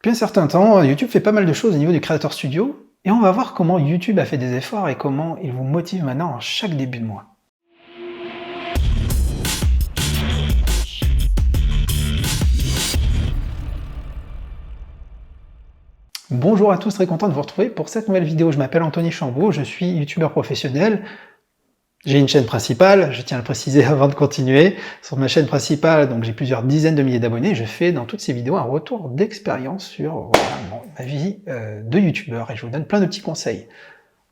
Depuis un certain temps, YouTube fait pas mal de choses au niveau du Creator Studio, et on va voir comment YouTube a fait des efforts et comment il vous motive maintenant en chaque début de mois. Bonjour à tous, très content de vous retrouver pour cette nouvelle vidéo. Je m'appelle Anthony Chambaud, je suis youtubeur professionnel. J'ai une chaîne principale, je tiens à le préciser avant de continuer. Sur ma chaîne principale, donc j'ai plusieurs dizaines de milliers d'abonnés. Je fais dans toutes ces vidéos un retour d'expérience sur ma vie de youtubeur et je vous donne plein de petits conseils.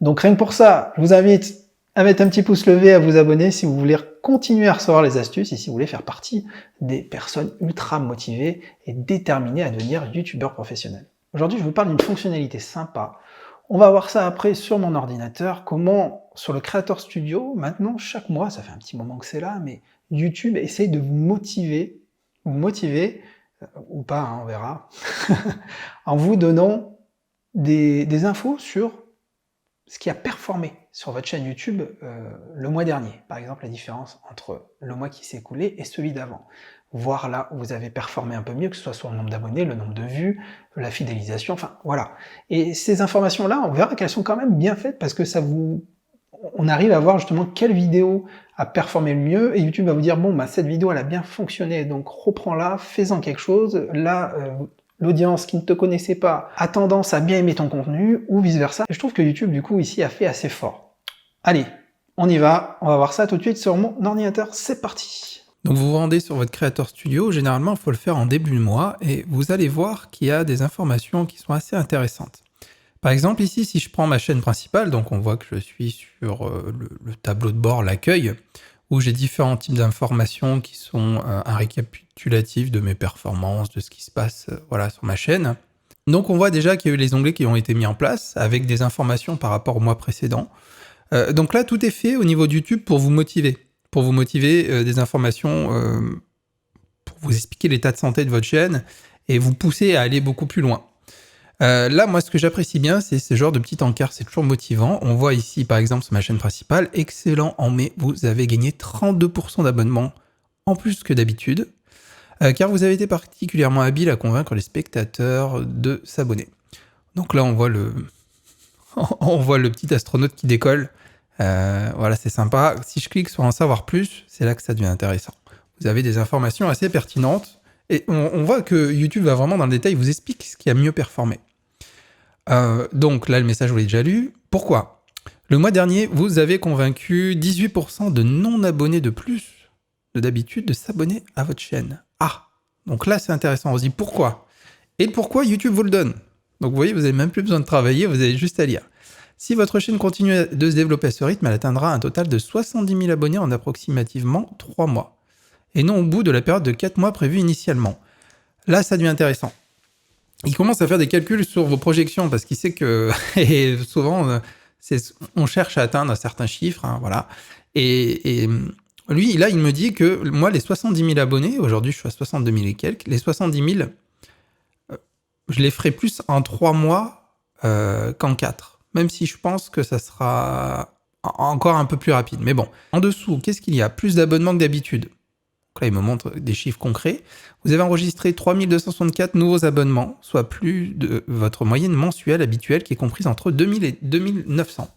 Donc rien que pour ça, je vous invite à mettre un petit pouce levé, à vous abonner si vous voulez continuer à recevoir les astuces et si vous voulez faire partie des personnes ultra motivées et déterminées à devenir youtubeur professionnel. Aujourd'hui, je vous parle d'une fonctionnalité sympa. On va voir ça après sur mon ordinateur, comment sur le Creator Studio, maintenant chaque mois, ça fait un petit moment que c'est là, mais YouTube essaye de vous motiver ou pas, hein, on verra, en vous donnant des infos sur ce qui a performé sur votre chaîne YouTube le mois dernier. Par exemple, la différence entre le mois qui s'est écoulé et celui d'avant. Voir là où vous avez performé un peu mieux, que ce soit sur le nombre d'abonnés, le nombre de vues, la fidélisation, enfin voilà. Et ces informations-là, on verra qu'elles sont quand même bien faites parce que on arrive à voir justement quelle vidéo a performé le mieux et YouTube va vous dire bon bah cette vidéo elle a bien fonctionné, donc reprends-la, fais-en quelque chose. Là, l'audience qui ne te connaissait pas a tendance à bien aimer ton contenu ou vice-versa. Et je trouve que YouTube du coup ici a fait assez fort. Allez, on y va, on va voir ça tout de suite sur mon ordinateur, c'est parti. Donc vous vous rendez sur votre Creator Studio, généralement il faut le faire en début de mois et vous allez voir qu'il y a des informations qui sont assez intéressantes. Par exemple ici, si je prends ma chaîne principale, donc on voit que je suis sur le tableau de bord, l'accueil, où j'ai différents types d'informations qui sont un récapitulatif de mes performances, de ce qui se passe voilà, sur ma chaîne. Donc on voit déjà qu'il y a eu les onglets qui ont été mis en place avec des informations par rapport au mois précédent. Donc là, tout est fait au niveau de YouTube pour vous motiver. Pour vous motiver des informations, pour vous expliquer l'état de santé de votre chaîne et vous pousser à aller beaucoup plus loin. Là, moi, ce que j'apprécie bien, c'est ce genre de petit encart, c'est toujours motivant. On voit ici, par exemple, sur ma chaîne principale, excellent en mai, vous avez gagné 32% d'abonnements en plus que d'habitude, car vous avez été particulièrement habile à convaincre les spectateurs de s'abonner. Donc là, on voit le petit astronaute qui décolle. Voilà, c'est sympa. Si je clique sur en savoir plus, c'est là que ça devient intéressant. Vous avez des informations assez pertinentes et on voit que YouTube va vraiment dans le détail, vous explique ce qui a mieux performé. Donc là, le message, vous l'avez déjà lu. Pourquoi ? Le mois dernier, vous avez convaincu 18% de non-abonnés de plus de d'habitude de s'abonner à votre chaîne. Ah, donc là, c'est intéressant. On se dit pourquoi ? Et le pourquoi, YouTube vous le donne. Donc vous voyez, vous n'avez même plus besoin de travailler, vous avez juste à lire. Si votre chaîne continue de se développer à ce rythme, elle atteindra un total de 70 000 abonnés en approximativement 3 mois. Et non au bout de la période de 4 mois prévue initialement. Là, ça devient intéressant. Il commence à faire des calculs sur vos projections parce qu'il sait que et souvent, on cherche à atteindre un certain chiffre. Hein, voilà. Et lui, là, il me dit que moi, les 70 000 abonnés, aujourd'hui, je suis à 62 000 et quelques, les 70 000, je les ferai plus en 3 mois qu'en 4. Même si je pense que ça sera encore un peu plus rapide. Mais bon, en dessous, qu'est-ce qu'il y a ? Plus d'abonnements que d'habitude. Donc là, il me montre des chiffres concrets. Vous avez enregistré 3264 nouveaux abonnements, soit plus de votre moyenne mensuelle habituelle qui est comprise entre 2000 et 2900.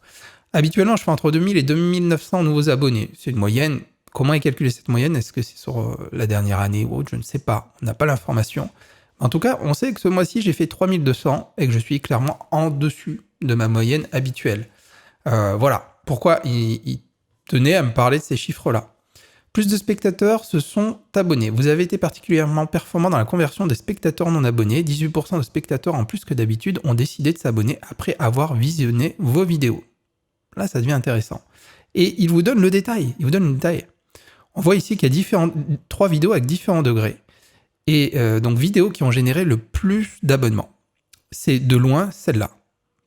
Habituellement, je fais entre 2000 et 2900 nouveaux abonnés. C'est une moyenne. Comment est calculée cette moyenne ? Est-ce que c'est sur la dernière année ou autre ? Je ne sais pas. On n'a pas l'information. En tout cas, on sait que ce mois-ci, j'ai fait 3200 et que je suis clairement en dessus de ma moyenne habituelle. Voilà. Pourquoi il tenait à me parler de ces chiffres-là. Plus de spectateurs se sont abonnés. Vous avez été particulièrement performant dans la conversion des spectateurs non abonnés. 18% de spectateurs en plus que d'habitude ont décidé de s'abonner après avoir visionné vos vidéos. Là, ça devient intéressant. Et il vous donne le détail. Il vous donne le détail. On voit ici qu'il y a 3 vidéos avec différents degrés. Et donc, vidéos qui ont généré le plus d'abonnements. C'est de loin celle-là.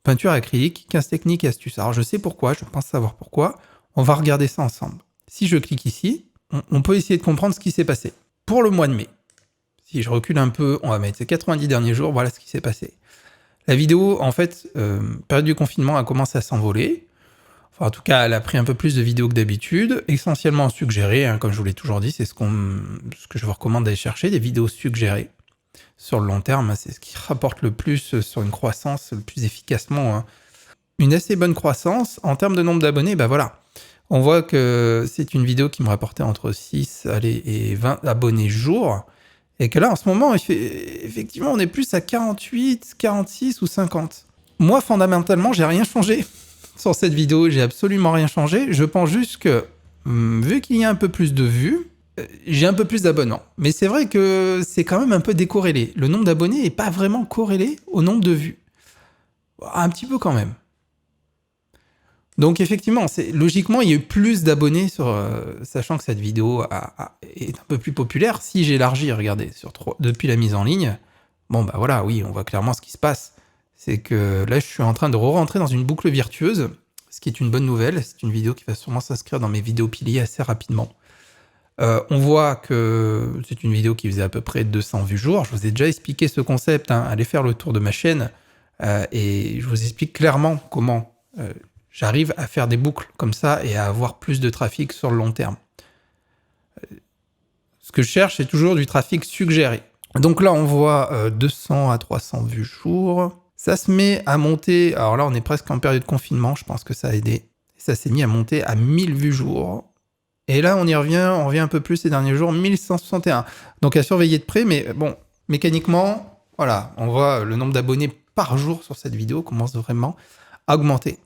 Peinture acrylique, 15 techniques et astuces. Alors, je sais pourquoi, je pense savoir pourquoi. On va regarder ça ensemble. Si je clique ici, on peut essayer de comprendre ce qui s'est passé. Pour le mois de mai, si je recule un peu, on va mettre ces 90 derniers jours, voilà ce qui s'est passé. La vidéo, en fait, période du confinement, a commencé à s'envoler. Enfin, en tout cas, elle a pris un peu plus de vidéos que d'habitude, essentiellement suggérées, hein, comme je vous l'ai toujours dit, c'est ce que je vous recommande d'aller chercher, des vidéos suggérées. Sur le long terme, c'est ce qui rapporte le plus sur une croissance, le plus efficacement. Hein. Une assez bonne croissance. En termes de nombre d'abonnés, bah voilà. On voit que c'est une vidéo qui me rapportait entre 6 et 20 abonnés jour. Et que là, en ce moment, effectivement, on est plus à 48, 46 ou 50. Moi, fondamentalement, j'ai rien changé sur cette vidéo. J'ai absolument rien changé. Je pense juste que, vu qu'il y a un peu plus de vues, j'ai un peu plus d'abonnés. Mais c'est vrai que c'est quand même un peu décorrélé. Le nombre d'abonnés n'est pas vraiment corrélé au nombre de vues. Un petit peu quand même. Donc effectivement, logiquement, il y a eu plus d'abonnés sachant que cette vidéo est un peu plus populaire. Si j'élargis, regardez, depuis la mise en ligne, bon bah voilà, oui, on voit clairement ce qui se passe. C'est que là, je suis en train de re-rentrer dans une boucle virtueuse, ce qui est une bonne nouvelle. C'est une vidéo qui va sûrement s'inscrire dans mes vidéos piliers assez rapidement. On voit que c'est une vidéo qui faisait à peu près 200 vues jour. Je vous ai déjà expliqué ce concept, hein. Allez faire le tour de ma chaîne et je vous explique clairement comment j'arrive à faire des boucles comme ça et à avoir plus de trafic sur le long terme. Ce que je cherche, c'est toujours du trafic suggéré. Donc là, on voit 200 à 300 vues jour. Ça se met à monter. Alors là, on est presque en période de confinement. Je pense que ça a aidé. Ça s'est mis à monter à 1000 vues jour. Et là, on revient un peu plus ces derniers jours, 1161. Donc à surveiller de près, mais bon, mécaniquement, voilà, on voit le nombre d'abonnés par jour sur cette vidéo commence vraiment à augmenter.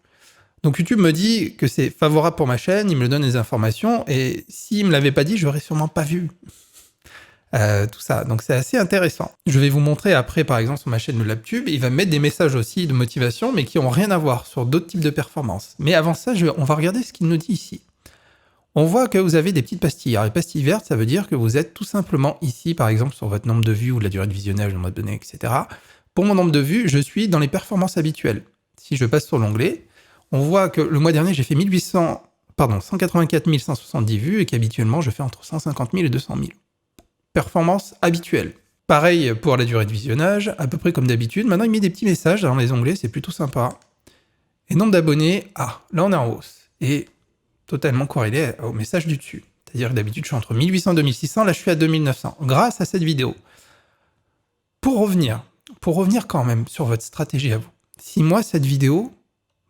Donc YouTube me dit que c'est favorable pour ma chaîne, il me donne des informations, et s'il me l'avait pas dit, je n'aurais sûrement pas vu tout ça. Donc c'est assez intéressant. Je vais vous montrer après, par exemple, sur ma chaîne de LabTube, il va me mettre des messages aussi de motivation, mais qui n'ont rien à voir sur d'autres types de performances. Mais avant ça, on va regarder ce qu'il nous dit ici. On voit que vous avez des petites pastilles. Alors les pastilles vertes, ça veut dire que vous êtes tout simplement ici, par exemple, sur votre nombre de vues ou la durée de visionnage, le nombre d'abonnés, etc. Pour mon nombre de vues, je suis dans les performances habituelles. Si je passe sur l'onglet, on voit que le mois dernier, j'ai fait 184 170 vues et qu'habituellement, je fais entre 150 000 et 200 000. Performance habituelle. Pareil pour la durée de visionnage, à peu près comme d'habitude. Maintenant, il met des petits messages dans les onglets, c'est plutôt sympa. Et nombre d'abonnés, là, on est en hausse. Et totalement corrélé au message du dessus. C'est-à-dire que d'habitude, je suis entre 1800 et 2600, là, je suis à 2900, grâce à cette vidéo. Pour revenir quand même sur votre stratégie à vous. Si moi, cette vidéo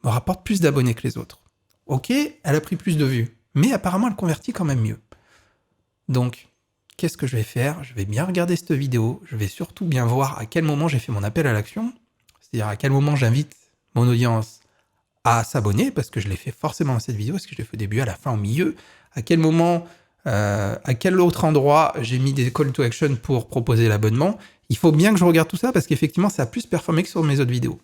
me rapporte plus d'abonnés que les autres. Ok, elle a pris plus de vues, mais apparemment elle convertit quand même mieux. Donc, qu'est-ce que je vais faire? Je vais bien regarder cette vidéo, je vais surtout bien voir à quel moment j'ai fait mon appel à l'action, c'est-à-dire à quel moment j'invite mon audience à s'abonner, parce que je l'ai fait forcément dans cette vidéo, parce que je l'ai fait au début, à la fin, au milieu, à quel moment, à quel autre endroit j'ai mis des call to action pour proposer l'abonnement. Il faut bien que je regarde tout ça, parce qu'effectivement, ça a plus performé que sur mes autres vidéos.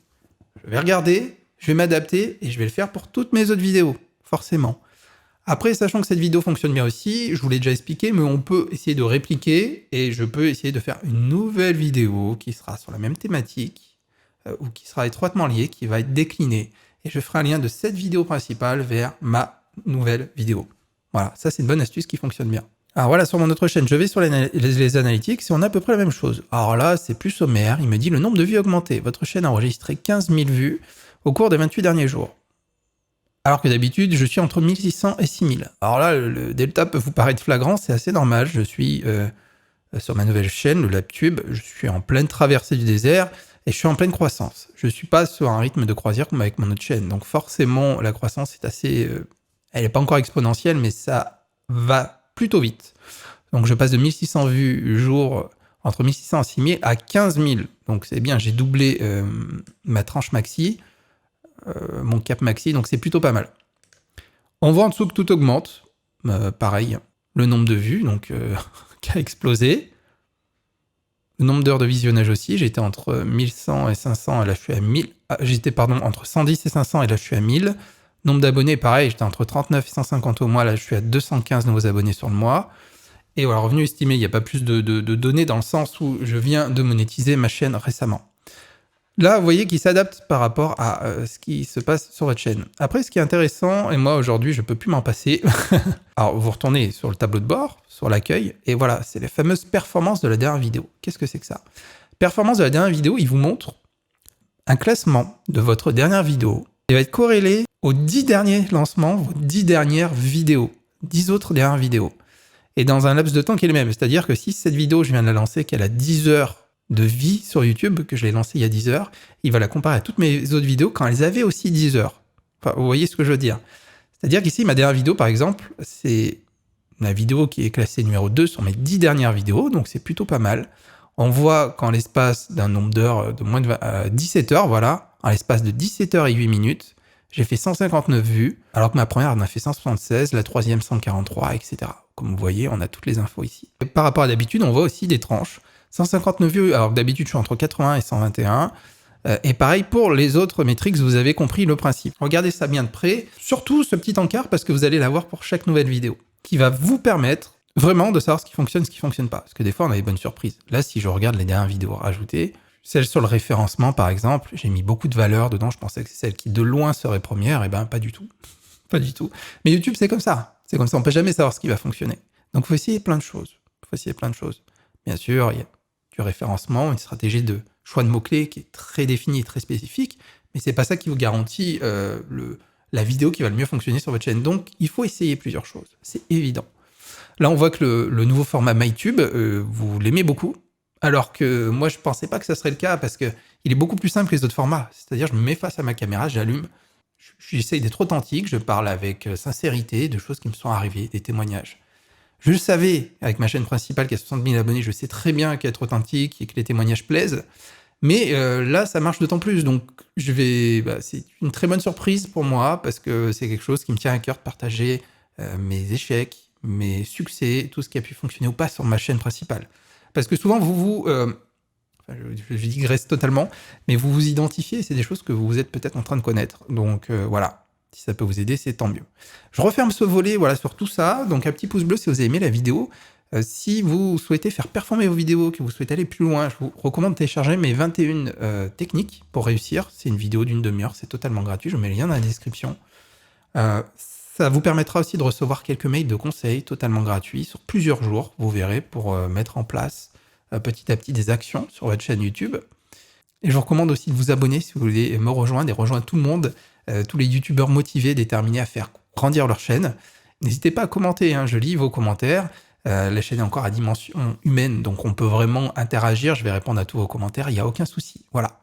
Je vais regarder, je vais m'adapter et je vais le faire pour toutes mes autres vidéos, forcément. Après, sachant que cette vidéo fonctionne bien aussi, je vous l'ai déjà expliqué, mais on peut essayer de répliquer et je peux essayer de faire une nouvelle vidéo qui sera sur la même thématique ou qui sera étroitement liée, qui va être déclinée. Et je ferai un lien de cette vidéo principale vers ma nouvelle vidéo. Voilà, ça c'est une bonne astuce qui fonctionne bien. Alors voilà, sur mon autre chaîne, je vais sur les analytics et on a à peu près la même chose. Alors là, c'est plus sommaire, il me dit le nombre de vues a augmenté. Votre chaîne a enregistré 15 000 vues au cours des 28 derniers jours. Alors que d'habitude, je suis entre 1600 et 6000. Alors là, le delta peut vous paraître flagrant, c'est assez normal. Je suis sur ma nouvelle chaîne, le LabTube, je suis en pleine traversée du désert et je suis en pleine croissance. Je ne suis pas sur un rythme de croisière comme avec mon autre chaîne. Donc forcément, la croissance est assez... elle n'est pas encore exponentielle, mais ça va plutôt vite. Donc je passe de 1600 vues jour, entre 1600 et 6000 à 15 000. Donc c'est bien, j'ai doublé ma tranche maxi, mon cap maxi, donc c'est plutôt pas mal. On voit en dessous que tout augmente. Pareil, le nombre de vues, donc qui a explosé. Le nombre d'heures de visionnage aussi, j'étais entre 1100 et 500 et là je suis à 1000. Entre 110 et 500 et là je suis à 1000. Nombre d'abonnés, pareil, j'étais entre 39 et 150 au mois, là je suis à 215 nouveaux abonnés sur le mois. Et voilà, revenu estimé, il n'y a pas plus de données dans le sens où je viens de monétiser ma chaîne récemment. Là, vous voyez qu'il s'adapte par rapport à ce qui se passe sur votre chaîne. Après, ce qui est intéressant, et moi aujourd'hui, je ne peux plus m'en passer. Alors, vous retournez sur le tableau de bord, sur l'accueil, et voilà, c'est les fameuses performances de la dernière vidéo. Qu'est-ce que c'est que ça? Performance de la dernière vidéo, il vous montre un classement de votre dernière vidéo. Il va être corrélé aux 10 derniers lancements, vos 10 dernières vidéos, 10 autres dernières vidéos. Et dans un laps de temps qui est le même. C'est-à-dire que si cette vidéo, je viens de la lancer, qu'elle a 10 heures de vie sur YouTube, que je l'ai lancé il y a 10 heures, il va la comparer à toutes mes autres vidéos quand elles avaient aussi 10 heures. Enfin, vous voyez ce que je veux dire. C'est-à-dire qu'ici, ma dernière vidéo, par exemple, c'est la vidéo qui est classée numéro 2 sur mes 10 dernières vidéos, donc c'est plutôt pas mal. On voit qu'en l'espace d'un nombre d'heures de moins de 17 heures, voilà, en l'espace de 17 heures et 8 minutes, j'ai fait 159 vues, alors que ma première en a fait 176, la troisième 143, etc. Comme vous voyez, on a toutes les infos ici. Et par rapport à d'habitude, on voit aussi des tranches. 159 vues, alors que d'habitude, je suis entre 80 et 121. Et pareil pour les autres métriques, vous avez compris le principe. Regardez ça bien de près, surtout ce petit encart, parce que vous allez l'avoir pour chaque nouvelle vidéo, qui va vous permettre vraiment de savoir ce qui fonctionne, ce qui fonctionne pas. Parce que des fois, on a des bonnes surprises. Là, si je regarde les dernières vidéos rajoutées, celle sur le référencement, par exemple, j'ai mis beaucoup de valeurs dedans. Je pensais que c'est celle qui, de loin, serait première. Et ben, pas du tout. Pas du tout. Mais YouTube, c'est comme ça. C'est comme ça. On peut jamais savoir ce qui va fonctionner. Donc, il faut essayer plein de choses. Bien sûr, il y a du référencement, une stratégie de choix de mots-clés qui est très définie et très spécifique. Mais c'est pas ça qui vous garantit la vidéo qui va le mieux fonctionner sur votre chaîne. Donc, il faut essayer plusieurs choses. C'est évident. Là, on voit que le nouveau format MyTube, vous l'aimez beaucoup, alors que moi, je pensais pas que ça serait le cas, parce qu'il est beaucoup plus simple que les autres formats. C'est-à-dire, je me mets face à ma caméra, j'allume, j'essaye d'être authentique, je parle avec sincérité de choses qui me sont arrivées, des témoignages. Je le savais, avec ma chaîne principale qui a 60 000 abonnés, je sais très bien qu'être authentique et que les témoignages plaisent, mais là, ça marche d'autant plus, donc c'est une très bonne surprise pour moi, parce que c'est quelque chose qui me tient à cœur de partager mes échecs, mes succès, tout ce qui a pu fonctionner ou pas sur ma chaîne principale. Parce que souvent, je digresse totalement, mais vous vous identifiez, c'est des choses que vous êtes peut-être en train de connaître. Donc voilà, si ça peut vous aider, c'est tant mieux. Je referme ce volet sur tout ça, donc un petit pouce bleu si vous avez aimé la vidéo. Si vous souhaitez faire performer vos vidéos, que vous souhaitez aller plus loin, je vous recommande de télécharger mes 21 techniques pour réussir. C'est une vidéo d'une demi-heure, c'est totalement gratuit, je vous mets le lien dans la description. Ça vous permettra aussi de recevoir quelques mails de conseils totalement gratuits sur plusieurs jours, vous verrez, pour mettre en place petit à petit des actions sur votre chaîne YouTube. Et je vous recommande aussi de vous abonner si vous voulez me rejoindre et rejoindre tout le monde, tous les youtubeurs motivés, déterminés à faire grandir leur chaîne. N'hésitez pas à commenter, je lis vos commentaires. La chaîne est encore à dimension humaine, donc on peut vraiment interagir, je vais répondre à tous vos commentaires, il n'y a aucun souci. Voilà.